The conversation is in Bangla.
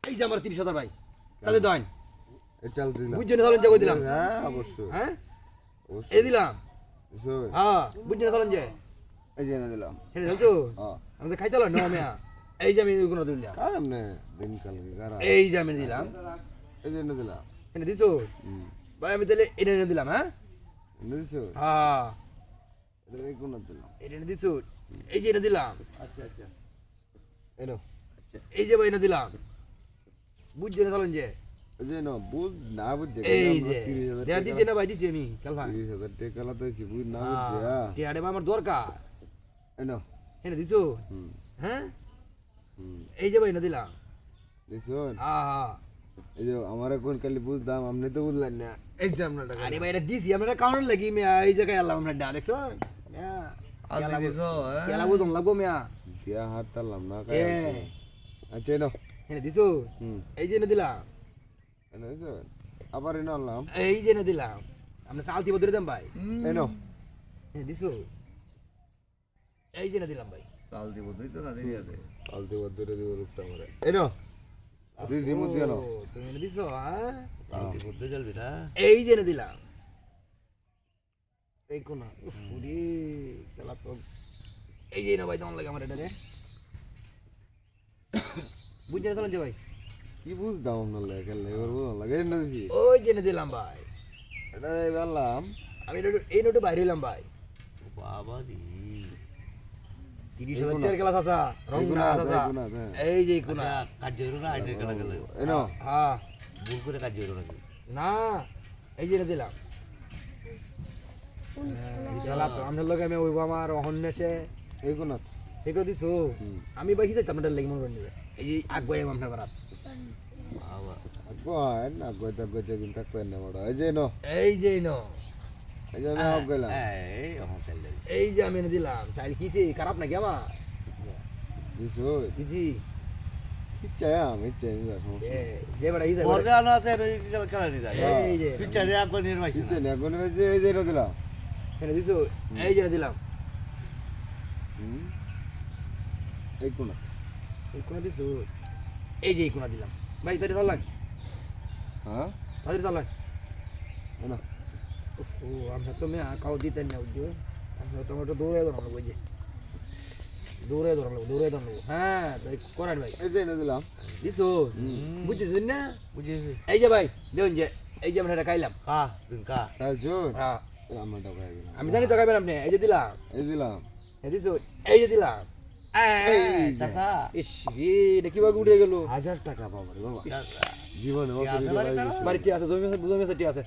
এই যে আমার 30,000 ভাই তাহলে দেন এ চাল দিলাম বুঝছেন চলেন যে কই দিলাম হ্যাঁ অবশ্যই হ্যাঁ অবশ্যই এই দিলাম বুঝছো? হ্যাঁ বুঝছেন চলেন যে এই যে এনে দিলাম হেনে চলছো হ্যাঁ আমি তো খাইতে না মিয়া এই যে আমি কোনো দিলাম কামনে দিন কাল কারা এই যে আমি দিলাম এই যে এনে দিলাম হেনে দিছো ভাই আমি তাহলে এটা এনে দিলাম হ্যাঁ এনে দিছো হ্যাঁ এটা এই কোন দিলাম এটা এনে দিছো এই যে এনে দিলাম আচ্ছা আচ্ছা এনো এই যে ভাই এনে দিলাম বুঝছেন চলেন যে এই যে না বুঝ না বুঝছে এই যে 30,000 দেয়া দিছি না ভাই দিছি আমি কাল ভাই 30,000 টাকা লাগাইছি বুঝ না বুঝছে টিয়াড়ে আমার দরকার এনো হেনে দিছো হুম হ্যাঁ হুম এই যে ভাই এনে দিলাম দিছো হ্যাঁ এই যে আমার কোন কালি বুঝদাম আপনি তো বুঝলেন না এই যে আপনার টাকা আরে ভাই এটা দিছি আমরা কাউন্টার লাগি মিয়া এই জায়গায় আল্লাহ আমরা ডা দেখছো মিয়া আলদি দিছো কেলা বুঝুন লাগবো মিয়া দিয়া হাত তালাম না এ কাই আচ্ছা এনো হেনে দিছো হুম এই যে এনে দিলাম এনো দিছো আবার এনো আনলাম এই যে এনে দিলাম আমরা চালতি বদলে দাম ভাই এনো হেনে দিছো এই যে এনে দিলাম ভাই চাল দিব দুই তো না দেরি আছে আলদি বদরে দিব লোকটা আমারে এনো তুই জিমু দিয়া না ও, তুমি এনে দিছো হ্যাঁ চাল দিব দুই চলবি না এই যে এনে দিলাম এই কোনা ওরে কেলা তো এই যে না ভাই তোমার লাগে আমার এটা রে বুঝতে চলেন যে ভাই কি বুঝদাম আপনার লাগে খেললে এবার বুঝলাম লাগে এনে দিছি ওই যে এনে দিলাম ভাই এটা বললাম আমি এই নোটে বাইরে হইলাম ভাই বাবা রে 30,000 টাকার ক্লাস আছে রং এই কোনা না আছে, আছে এই কোনা আছে। এই যে কোনা কাজ হইলো না আইনের গেলা গেল এনো হ্যাঁ ভুল করে কাজ হইলো নাকি না এই যে এনে দিলাম শালা তো আমার লগে আমি ওইব আমার অহন্যাসে এই কোনা ঠিক দিছো আমি বাকি যাইতাম আপনার লাগি মনে করেন এই যে আগুয়াই আপনার বারাত বাবা আগুয়ান আগুয়াতে আগুয়াতে কিন্তু থাকতে না বড় এই যে এনো এই যে নো এই যে না গেলাম এই আমার চাল দিস এই যে আমি এনে দিলাম সাইল কিসে খারাপ নাকি আমার দিছো কিসি ইচ্ছা আমি ইচ্ছা আমি সমস্যা এ যে বড় এই যে পর্দা আলো আছে কেলা নি যায় এই যে পিছনে আপনি নির্মাইছেন ইচ্ছা না কোন এই যে এনো দিলাম এনে দিছো এই যে এনে দিলাম এই কোনা এই কোনা দিছো এই যে এই কোনা দিলাম ভাই তাড়াতাড়ি চালান হ্যাঁ তাড়াতাড়ি চালান এনো ও আমরা তো মেয়া কাউ দিতেন না বুঝছো আমরা তো আমরা তো দৌড়ে ধরলাম ওই যে দৌড়ে ধরলাম হ্যাঁ তাই করেন ভাই এই যে এনে দিলাম দিছো বুঝছিস না বুঝেছি এই যে ভাই দেখুন যে এই যে আমরা এটা খাইলাম কা দিন কা তাই জোর হ্যাঁ আমার টাকা দিলাম আমি জানি তো খাইবেন আপনি এই যে দিলাম এই দিলাম এই দিছো এই যে দিলাম এই চাচা ইস রে এটা কিভাবে উঠে গেল 1000 টাকা বাবা রে বাবা জীবনে অত আছে বাড়িতে? বাড়িতে আছে জমি আছে ঠিক আছে